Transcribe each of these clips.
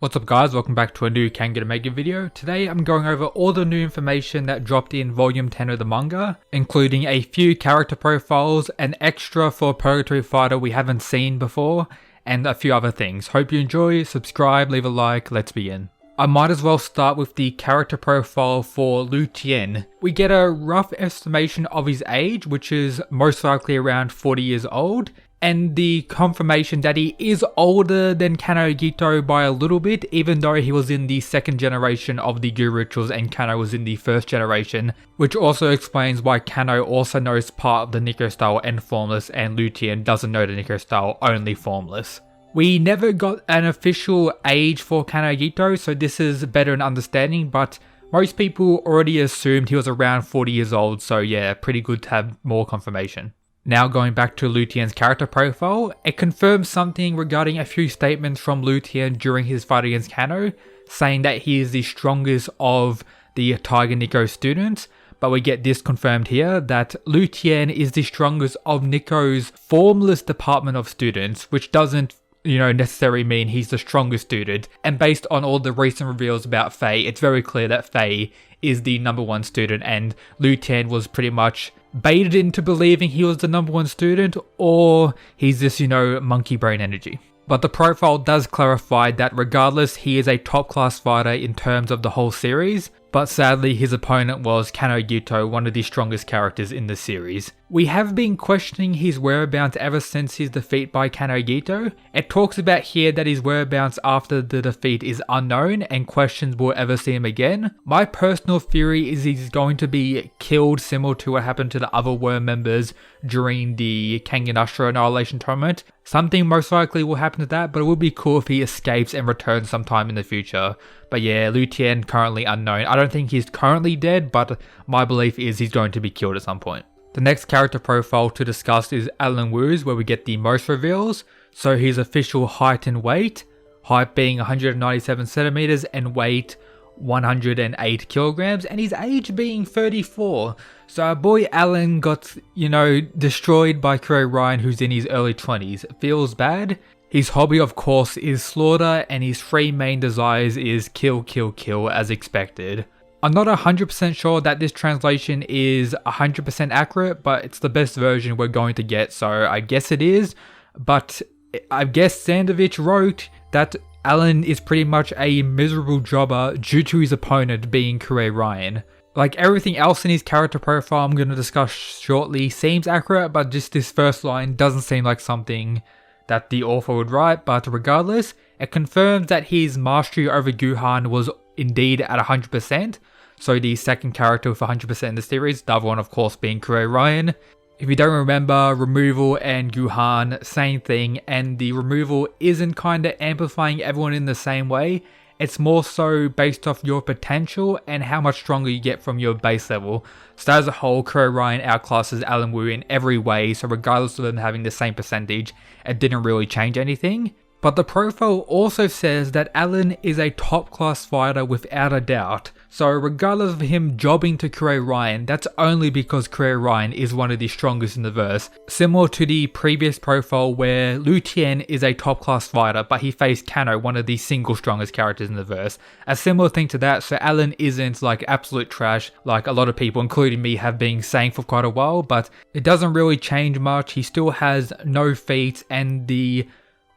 What's up guys, welcome back to a new Kengan Mega video. Today I'm going over all the new information that dropped in volume 10 of the manga, including a few character profiles, an extra for Purgatory Fighter we haven't seen before, and a few other things. Hope you enjoy, subscribe, leave a like, let's begin. I might as well start with the character profile for Tian. We get a rough estimation of his age, which is most likely around 40 years old. And the confirmation that he is older than Kano Gito by a little bit, even though he was in the second generation of the Gyu rituals and Kano was in the first generation, which also explains why Kano also knows part of the Nico style and formless, and Tian doesn't know the Nico style, only formless. We never got an official age for Kano Gito, so this is better in understanding, but most people already assumed he was around 40 years old, so yeah, pretty good to have more confirmation. Now going back to Tian's character profile, it confirms something regarding a few statements from Tian during his fight against Kano, saying that he is the strongest of the Tiger Nico students, but we get this confirmed here, that Tian is the strongest of Nico's formless department of students, which doesn't necessarily mean he's the strongest student, and based on all the recent reveals about Faye, it's very clear that Faye is the number one student, and Tian was pretty much baited into believing he was the number one student, or he's this, monkey brain energy. But the profile does clarify that regardless, he is a top class fighter in terms of the whole series, but sadly his opponent was Kano Gito, one of the strongest characters in the series. We have been questioning his whereabouts ever since his defeat by Kano Gito. It talks about here that his whereabouts after the defeat is unknown and questions will ever see him again. My personal theory is he's going to be killed, similar to what happened to the other worm members during the Kengan Ashura Annihilation Tournament. Something most likely will happen to that, but it would be cool if he escapes and returns sometime in the future. But yeah, Tian currently unknown. I don't think he's currently dead, but my belief is he's going to be killed at some point. The next character profile to discuss is Alan Wu's, where we get the most reveals. So his official height and weight, height being 197 centimeters and weight 108 kilograms, and his age being 34. So our boy Alan got, destroyed by Kurei Ryan, who's in his early 20s. It feels bad. His hobby, of course, is slaughter, and his three main desires is kill, kill, kill, as expected. I'm not 100% sure that this translation is 100% accurate, but it's the best version we're going to get, so I guess it is. But I guess Sandovich wrote that Alan is pretty much a miserable jobber due to his opponent being Kurei Ryan. Like everything else in his character profile I'm going to discuss shortly seems accurate, but just this first line doesn't seem like something that the author would write. But regardless, it confirms that his mastery over Guhan was indeed at 100%. So the second character with 100% in the series, the other one of course being Kurei Ryan. If you don't remember, removal and Guhan, same thing, and the removal isn't kinda amplifying everyone in the same way. It's more so based off your potential and how much stronger you get from your base level. So as a whole, Kurei Ryan outclasses Alan Wu in every way, so regardless of them having the same percentage, it didn't really change anything. But the profile also says that Alan is a top class fighter without a doubt. So regardless of him jobbing to Kurei Ryan, that's only because Kurei Ryan is one of the strongest in the verse. Similar to the previous profile where Tian is a top class fighter, but he faced Kano, one of the single strongest characters in the verse. A similar thing to that, so Alan isn't like absolute trash like a lot of people, including me, have been saying for quite a while, but it doesn't really change much. He still has no feats, and the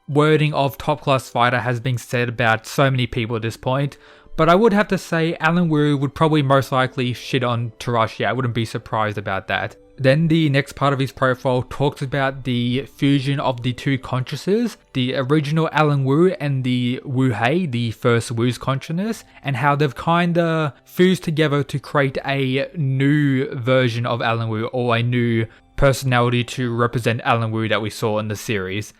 wording of top class fighter has been said about so many people at this point. But I would have to say Alan Wu would probably most likely shit on Tarashi. I wouldn't be surprised about that. Then the next part of his profile talks about the fusion of the two consciousnesses, the original Alan Wu and the Wu Hei, the first Wu's consciousness, and how they've kinda fused together to create a new version of Alan Wu, or a new personality to represent Alan Wu that we saw in the series.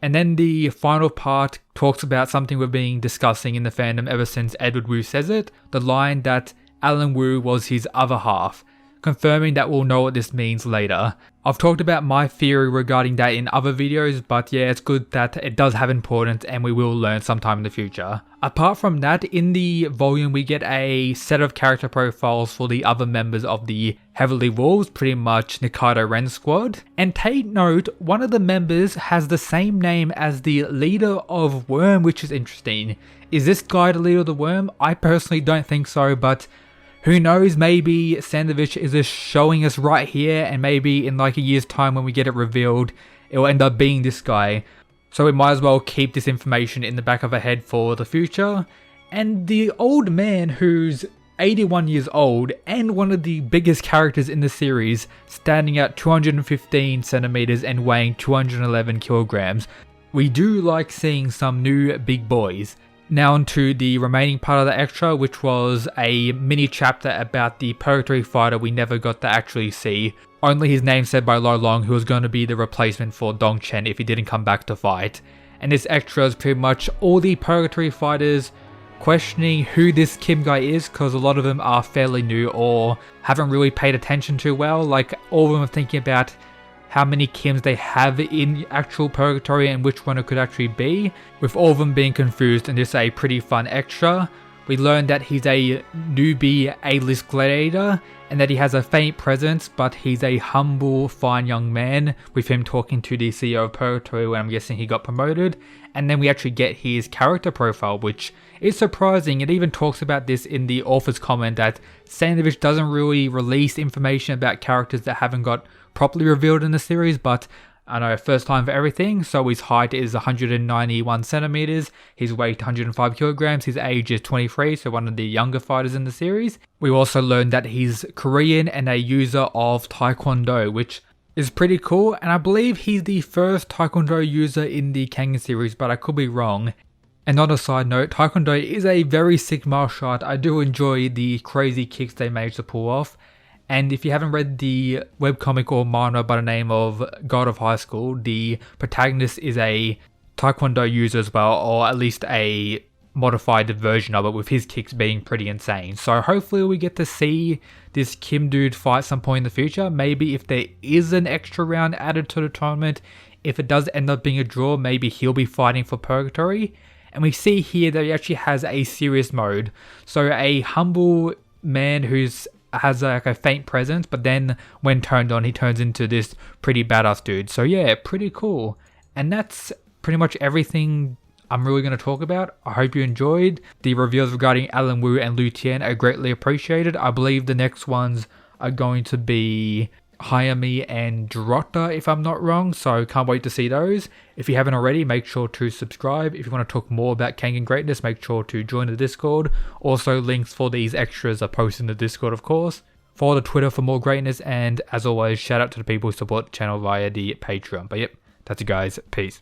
And then the final part talks about something we've been discussing in the fandom ever since Edward Wu says it, the line that Alan Wu was his other half. confirming that we'll know what this means later. I've talked about my theory regarding that in other videos, but yeah, it's good that it does have importance and we will learn sometime in the future. Apart from that, in the volume we get a set of character profiles for the other members of the Heavenly Wolves, pretty much Nikaido Ren's squad. And take note, one of the members has the same name as the leader of Worm, which is interesting. Is this guy the leader of the Worm? I personally don't think so, but who knows, maybe Sandovich is just showing us right here, and maybe in like a year's time when we get it revealed, it will end up being this guy. So we might as well keep this information in the back of our head for the future. And the old man who's 81 years old and one of the biggest characters in the series, standing at 215 centimeters and weighing 211 kilograms. We do like seeing some new big boys. Now onto the remaining part of the extra, which was a mini chapter about the Purgatory fighter we never got to actually see. Only his name said by Lo Long, who was going to be the replacement for Dong Chen if he didn't come back to fight. And this extra is pretty much all the Purgatory fighters questioning who this Kim guy is, because a lot of them are fairly new or haven't really paid attention to well. Like, all of them are thinking about how many Kims they have in actual Purgatory and which one it could actually be, with all of them being confused, and this is a pretty fun extra. We learned that he's a newbie A-list gladiator and that he has a faint presence, but he's a humble, fine young man, with him talking to the CEO of Purgatory when I'm guessing he got promoted. And then we actually get his character profile, which is surprising. It even talks about this in the author's comment that Sandovich doesn't really release information about characters that haven't got properly revealed in the series, but I know, first time for everything. So his height is 191 centimeters, his weight 105 kilograms, his age is 23, so one of the younger fighters in the series. We also learned that he's Korean and a user of Taekwondo, which is pretty cool, and I believe he's the first Taekwondo user in the Kengan series, but I could be wrong. And on a side note, Taekwondo is a very sick martial art. I do enjoy the crazy kicks they manage to pull off. And if you haven't read the webcomic or manga by the name of God of High School, the protagonist is a Taekwondo user as well, or at least a modified version of it, with his kicks being pretty insane. So hopefully we get to see this Kim dude fight some point in the future. Maybe if there is an extra round added to the tournament, if it does end up being a draw, maybe he'll be fighting for Purgatory. And we see here that he actually has a serious mode. So a humble man who's has like a faint presence, but then when turned on, he turns into this pretty badass dude. So yeah, pretty cool. And that's pretty much everything I'm really going to talk about. I hope you enjoyed. The reveals regarding Alan Wu and Lu Tian are greatly appreciated. I believe the next ones are going to be Hayami and Drotta, if I'm not wrong, so can't wait to see those. If you haven't already, make sure to subscribe. If you want to talk more about Kengan greatness, make sure to join the Discord. Also, links for these extras are posted in the Discord, of course. Follow the Twitter for more greatness, and as always, shout out to the people who support the channel via the Patreon. But yep, that's it guys, peace.